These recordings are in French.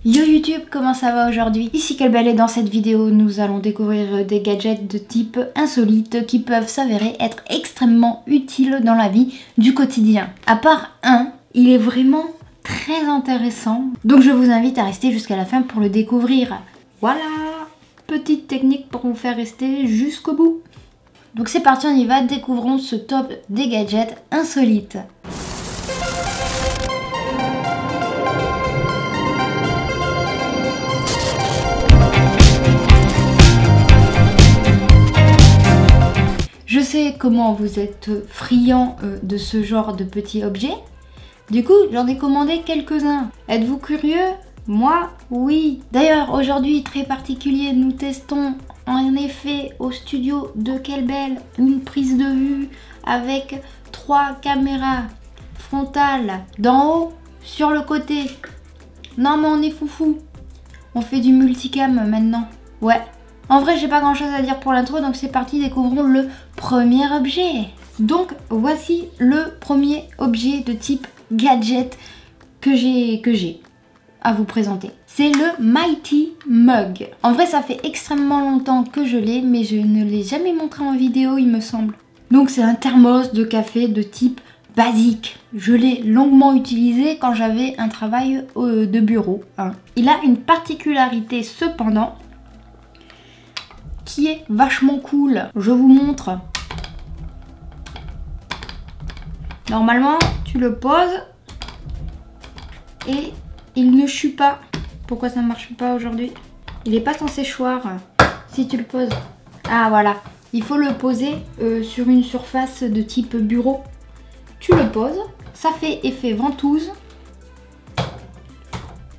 Yo YouTube, comment ça va aujourd'hui? Ici Kelbel et dans cette vidéo, nous allons découvrir des gadgets de type insolite qui peuvent s'avérer être extrêmement utiles dans la vie du quotidien. À part un, il est vraiment très intéressant. Donc je vous invite à rester jusqu'à la fin pour le découvrir. Voilà, petite technique pour vous faire rester jusqu'au bout. Donc c'est parti, on y va, découvrons ce top des gadgets insolites. Je sais comment vous êtes friand de ce genre de petits objets. Du coup, j'en ai commandé quelques-uns. Êtes-vous curieux? Moi, oui. D'ailleurs, aujourd'hui, très particulier, nous testons en effet au studio de Kelbel une prise de vue avec 3 caméras frontales d'en haut sur le côté. Non mais on est foufou. On fait du multicam maintenant. Ouais. En vrai, j'ai pas grand chose à dire pour l'intro, donc c'est parti, découvrons le premier objet. Donc voici le premier objet de type gadget que j'ai à vous présenter. C'est le Mighty Mug. En vrai, ça fait extrêmement longtemps que je l'ai, mais je ne l'ai jamais montré en vidéo, il me semble. Donc c'est un thermos de café de type basique. Je l'ai longuement utilisé quand j'avais un travail de bureau. Il a une particularité cependant qui est vachement cool. Je vous montre. Normalement, tu le poses et il ne chue pas. Pourquoi ça ne marche pas aujourd'hui? Il n'est pas censé choir si tu le poses. Ah voilà, il faut le poser sur une surface de type bureau. Tu le poses, ça fait effet ventouse.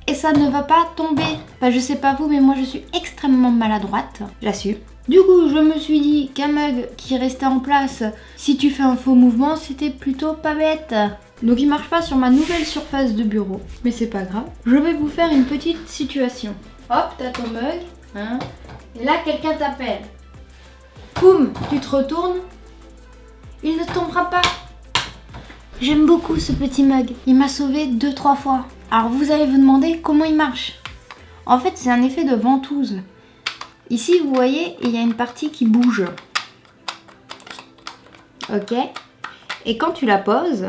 Et ça ne va pas tomber. Enfin, je sais pas vous, mais moi je suis extrêmement maladroite, j'assume. Du coup, je me suis dit qu'un mug qui restait en place, si tu fais un faux mouvement, c'était plutôt pas bête. Donc il marche pas sur ma nouvelle surface de bureau, mais c'est pas grave. Je vais vous faire une petite situation. Hop, t'as ton mug, hein, et là quelqu'un t'appelle. Boum, tu te retournes, il ne tombera pas. J'aime beaucoup ce petit mug, il m'a sauvé 2-3 fois. Alors vous allez vous demander comment il marche. En fait, c'est un effet de ventouse. Ici, vous voyez, il y a une partie qui bouge. Ok. Et quand tu la poses,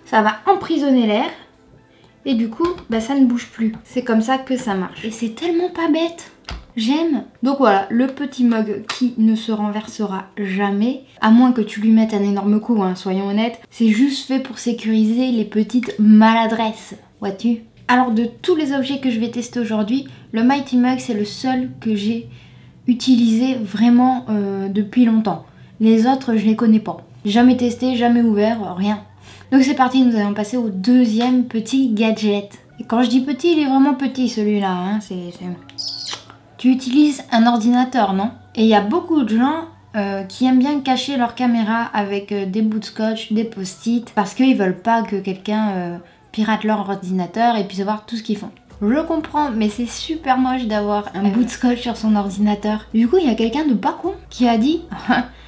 ça va emprisonner l'air. Et du coup, bah, ça ne bouge plus. C'est comme ça que ça marche. Et c'est tellement pas bête. J'aime. Donc voilà, le petit mug qui ne se renversera jamais. À moins que tu lui mettes un énorme coup, hein, soyons honnêtes. C'est juste fait pour sécuriser les petites maladresses. Vois-tu? Alors de tous les objets que je vais tester aujourd'hui, le Mighty Mug c'est le seul que j'ai utilisé vraiment depuis longtemps. Les autres je les connais pas. Jamais testé, jamais ouvert, rien. Donc c'est parti, nous allons passer au deuxième petit gadget. Et quand je dis petit, il est vraiment petit celui-là. Hein. Tu utilises un ordinateur, non? Et il y a beaucoup de gens qui aiment bien cacher leur caméra avec des bouts de scotch, des post-it, parce qu'ils veulent pas que quelqu'un pirate leur ordinateur et puisse voir tout ce qu'ils font. Je comprends, mais c'est super moche d'avoir un bout de scotch sur son ordinateur. Du coup, il y a quelqu'un de pas con qui a dit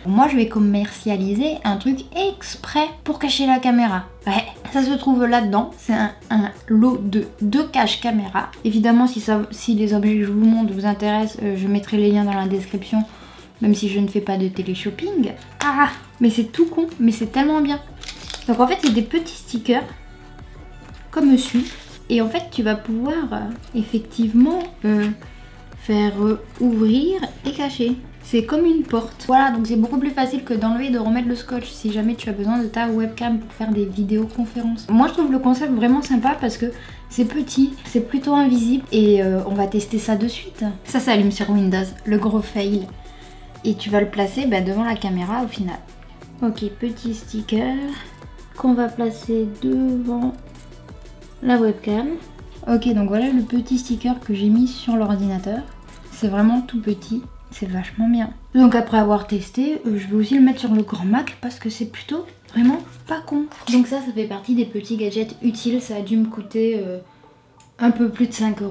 moi je vais commercialiser un truc exprès pour cacher la caméra. Ouais, ça se trouve là-dedans. C'est un lot de 2 caches caméra. Évidemment, si les objets que je vous montre vous intéressent, je mettrai les liens dans la description, même si je ne fais pas de télé-shopping. Ah, mais c'est tout con, mais c'est tellement bien. Donc en fait, c'est des petits stickers comme celui. Et en fait, tu vas pouvoir effectivement faire ouvrir et cacher. C'est comme une porte. Voilà, donc c'est beaucoup plus facile que d'enlever et de remettre le scotch si jamais tu as besoin de ta webcam pour faire des vidéoconférences. Moi, je trouve le concept vraiment sympa parce que c'est petit, c'est plutôt invisible et on va tester ça de suite. Ça s'allume sur Windows, le gros fail. Et tu vas le placer devant la caméra au final. Ok, petit sticker qu'on va placer devant la webcam. Ok, donc voilà le petit sticker que j'ai mis sur l'ordinateur. C'est vraiment tout petit, c'est vachement bien. Donc après avoir testé, je vais aussi le mettre sur le grand Mac parce que c'est plutôt vraiment pas con. Donc ça fait partie des petits gadgets utiles. Ça a dû me coûter un peu plus de 5 €.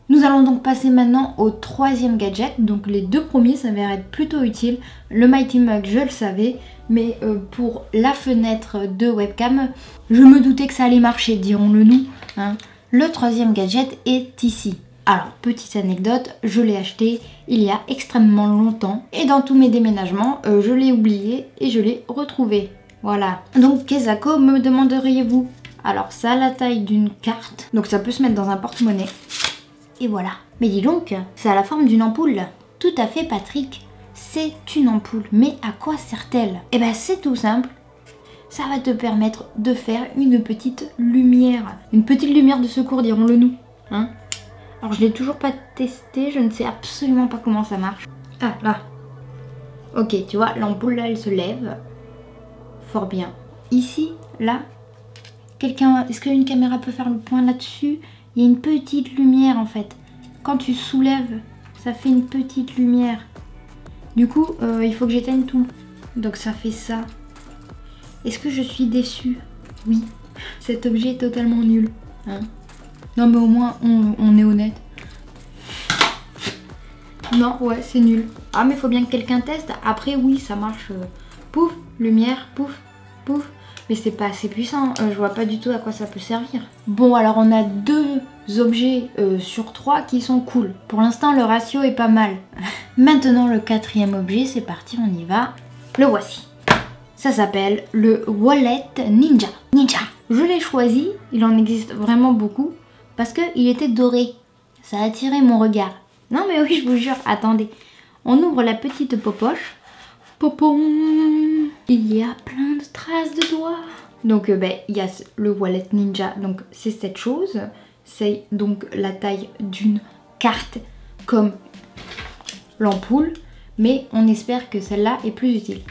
Nous allons donc passer maintenant au troisième gadget. Donc les deux premiers s'avèrent être plutôt utiles. Le Mighty Mug, je le savais, mais pour la fenêtre de webcam, je me doutais que ça allait marcher, dirons-le nous. Hein. Le troisième gadget est ici. Alors, petite anecdote, je l'ai acheté il y a extrêmement longtemps et dans tous mes déménagements, je l'ai oublié et je l'ai retrouvé. Voilà. Donc, qu'est-ce que me demanderiez-vous? Alors, ça a la taille d'une carte, donc ça peut se mettre dans un porte-monnaie. Et voilà. Mais dis donc, ça a la forme d'une ampoule. Tout à fait, Patrick. C'est une ampoule. Mais à quoi sert-elle? Eh ben, c'est tout simple. Ça va te permettre de faire une petite lumière. Une petite lumière de secours, dirons-le nous. Hein? Alors, je l'ai toujours pas testé. Je ne sais absolument pas comment ça marche. Ah, là. Ok, tu vois, l'ampoule, là, elle se lève. Fort bien. Ici, là, quelqu'un... Est-ce qu'une caméra peut faire le point là-dessus? Il y a une petite lumière, en fait. Quand tu soulèves, ça fait une petite lumière. Du coup, il faut que j'éteigne tout. Donc, ça fait ça. Est-ce que je suis déçue? Oui. Cet objet est totalement nul. Hein? Non, mais au moins, on est honnête. Non, ouais, c'est nul. Ah, mais il faut bien que quelqu'un teste. Après, oui, ça marche. Pouf, lumière, pouf, pouf. Mais c'est pas assez puissant. Je vois pas du tout à quoi ça peut servir. Bon, alors on a 2 objets sur 3 qui sont cool. Pour l'instant, le ratio est pas mal. Maintenant, le 4e objet, c'est parti, on y va. Le voici. Ça s'appelle le Wallet Ninja. Je l'ai choisi, il en existe vraiment beaucoup, parce qu'il était doré. Ça a attiré mon regard. Non mais oui, je vous jure, attendez. On ouvre la petite popoche. Popom. Il y a plein de traces de doigts. Donc il y a le Wallet Ninja, donc c'est cette chose. C'est donc la taille d'une carte comme l'ampoule, mais on espère que celle-là est plus utile.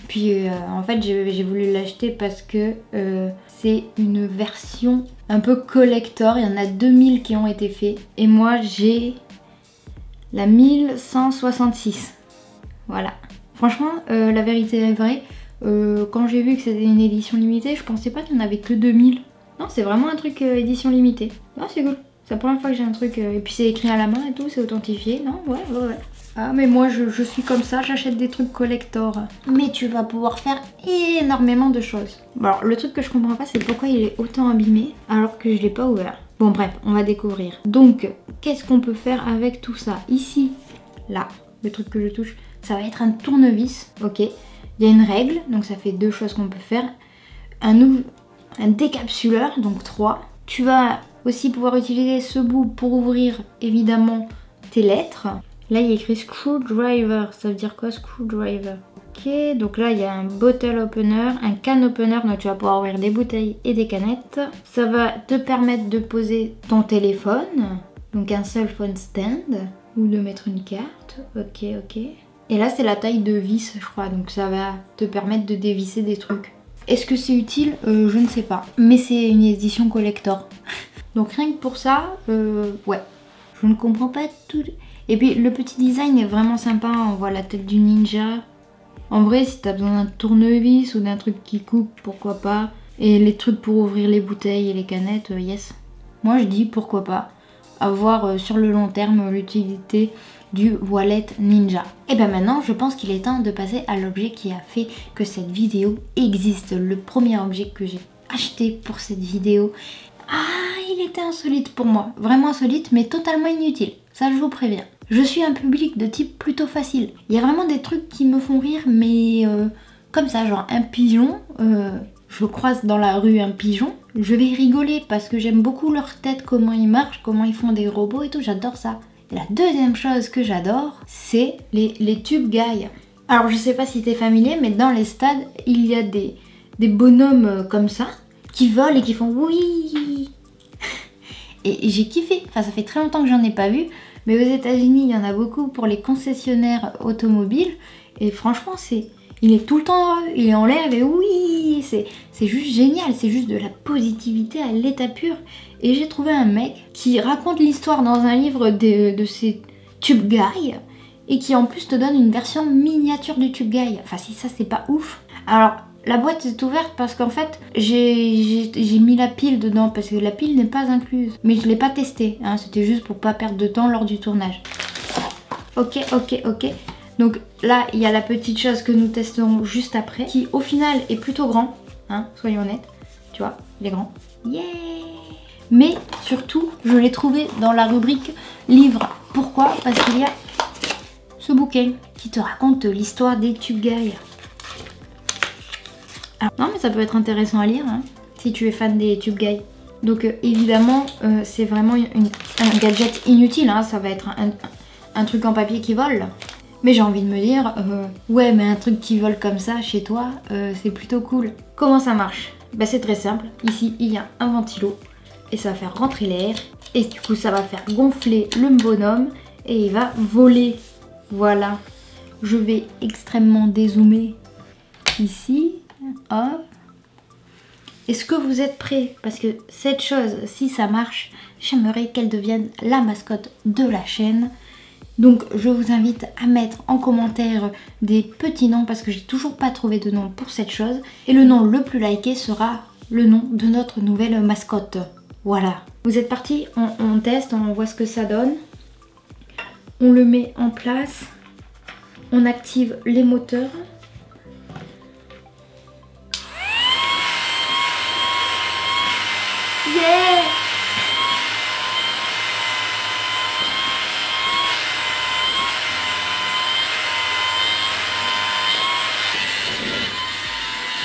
Puis en fait j'ai voulu l'acheter parce que c'est une version un peu collector. Il y en a 2000 qui ont été faits. Et moi j'ai la 1166. Voilà. Franchement, la vérité est vraie. Quand j'ai vu que c'était une édition limitée, je pensais pas qu'il n'y en avait que 2000. Non, c'est vraiment un truc édition limitée. Non, c'est cool. C'est la première fois que j'ai un truc... et puis c'est écrit à la main et tout, c'est authentifié. Non, ouais. Ah, mais moi, je suis comme ça, j'achète des trucs collector. Mais tu vas pouvoir faire énormément de choses. Bon, alors, le truc que je comprends pas, c'est pourquoi il est autant abîmé alors que je l'ai pas ouvert. Bon, bref, on va découvrir. Donc, qu'est-ce qu'on peut faire avec tout ça? Ici, là, le truc que je touche, ça va être un tournevis, ok. Il y a une règle, donc ça fait 2 choses qu'on peut faire. Un décapsuleur, donc 3. Tu vas aussi pouvoir utiliser ce bout pour ouvrir, évidemment, tes lettres. Là, il y a écrit screwdriver. Ça veut dire quoi, screwdriver? Ok, donc là, il y a un bottle opener, un can opener. Donc, tu vas pouvoir ouvrir des bouteilles et des canettes. Ça va te permettre de poser ton téléphone. Donc, un cell phone stand. Ou de mettre une carte. Ok. Et là, c'est la taille de vis, je crois. Donc, ça va te permettre de dévisser des trucs. Est-ce que c'est utile? Je ne sais pas. Mais c'est une édition collector. Donc, rien que pour ça, ouais. Je ne comprends pas tout... Et puis le petit design est vraiment sympa, on voit la tête du ninja. En vrai, si t'as besoin d'un tournevis ou d'un truc qui coupe, pourquoi pas. Et les trucs pour ouvrir les bouteilles et les canettes, yes. Moi je dis pourquoi pas. Avoir sur le long terme l'utilité du Wallet Ninja. Et bien maintenant, je pense qu'il est temps de passer à l'objet qui a fait que cette vidéo existe. Le premier objet que j'ai acheté pour cette vidéo. Ah, il était insolite pour moi. Vraiment insolite, mais totalement inutile. Ça, je vous préviens. Je suis un public de type plutôt facile. Il y a vraiment des trucs qui me font rire, mais comme ça, genre un pigeon. Je croise dans la rue un pigeon. Je vais rigoler parce que j'aime beaucoup leur tête, comment ils marchent, comment ils font des robots et tout. J'adore ça. Et la deuxième chose que j'adore, c'est les tube guys. Alors, je sais pas si t'es familier, mais dans les stades, il y a des bonhommes comme ça qui volent et qui font oui. Et j'ai kiffé. Enfin, ça fait très longtemps que j'en ai pas vu. Mais aux États-Unis, il y en a beaucoup pour les concessionnaires automobiles. Et franchement, il est tout le temps, il est en l'air et oui, c'est juste génial. C'est juste de la positivité à l'état pur. Et j'ai trouvé un mec qui raconte l'histoire dans un livre de ces Tube Guys. Et qui en plus te donne une version miniature du Tube Guy. Enfin, si ça, c'est pas ouf. Alors, la boîte est ouverte parce qu'en fait, j'ai mis la pile dedans parce que la pile n'est pas incluse. Mais je l'ai pas testée, hein, c'était juste pour pas perdre de temps lors du tournage. Ok. Donc là, il y a la petite chose que nous testerons juste après, qui au final est plutôt grand, hein, soyons honnêtes. Tu vois, il est grand. Yeah! Mais surtout, je l'ai trouvé dans la rubrique livres. Pourquoi? Parce qu'il y a ce bouquin qui te raconte l'histoire des Tube Guys. Alors, non, mais ça peut être intéressant à lire hein, si tu es fan des Tube Guys. Donc évidemment, c'est vraiment un gadget inutile. Hein, ça va être un truc en papier qui vole. Mais j'ai envie de me dire, ouais, mais un truc qui vole comme ça chez toi, c'est plutôt cool. Comment ça marche? Bah, c'est très simple. Ici, il y a un ventilo. Et ça va faire rentrer l'air. Et du coup, ça va faire gonfler le bonhomme. Et il va voler. Voilà. Je vais extrêmement dézoomer ici. Hop. Est-ce que vous êtes prêts? Parce que cette chose, si ça marche, j'aimerais qu'elle devienne la mascotte de la chaîne. Donc je vous invite à mettre en commentaire des petits noms parce que j'ai toujours pas trouvé de nom pour cette chose. Et le nom le plus liké sera le nom de notre nouvelle mascotte. Voilà. Vous êtes partis? On teste, on voit ce que ça donne. On le met en place. On active les moteurs. Yeah!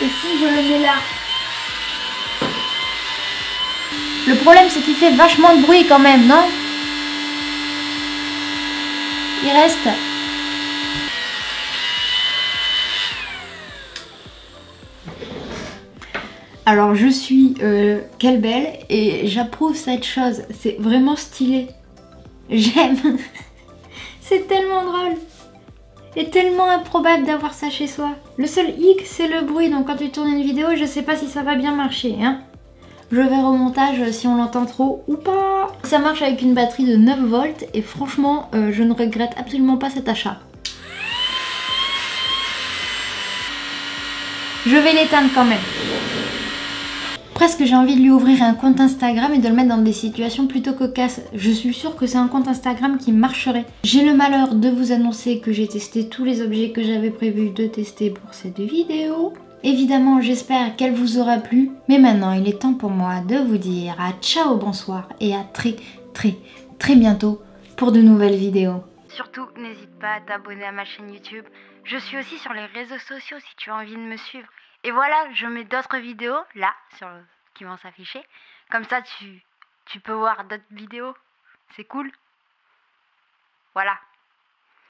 Et si je le mets là? Le problème c'est qu'il fait vachement de bruit quand même, non? Il reste. Alors je suis quelle belle et j'approuve cette chose. C'est vraiment stylé. J'aime. C'est tellement drôle. Et tellement improbable d'avoir ça chez soi. Le seul hic, c'est le bruit. Donc quand tu tournes une vidéo, je sais pas si ça va bien marcher. Hein. Je verrai au montage si on l'entend trop ou pas. Ça marche avec une batterie de 9 volts. Et franchement, je ne regrette absolument pas cet achat. Je vais l'éteindre quand même. Presque j'ai envie de lui ouvrir un compte Instagram et de le mettre dans des situations plutôt cocasses. Je suis sûre que c'est un compte Instagram qui marcherait. J'ai le malheur de vous annoncer que j'ai testé tous les objets que j'avais prévu de tester pour cette vidéo. Évidemment, j'espère qu'elle vous aura plu. Mais maintenant, il est temps pour moi de vous dire à ciao, bonsoir et à très bientôt pour de nouvelles vidéos. Surtout, n'hésite pas à t'abonner à ma chaîne YouTube. Je suis aussi sur les réseaux sociaux si tu as envie de me suivre. Et voilà, je mets d'autres vidéos là qui vont s'afficher. Comme ça, tu peux voir d'autres vidéos. C'est cool. Voilà.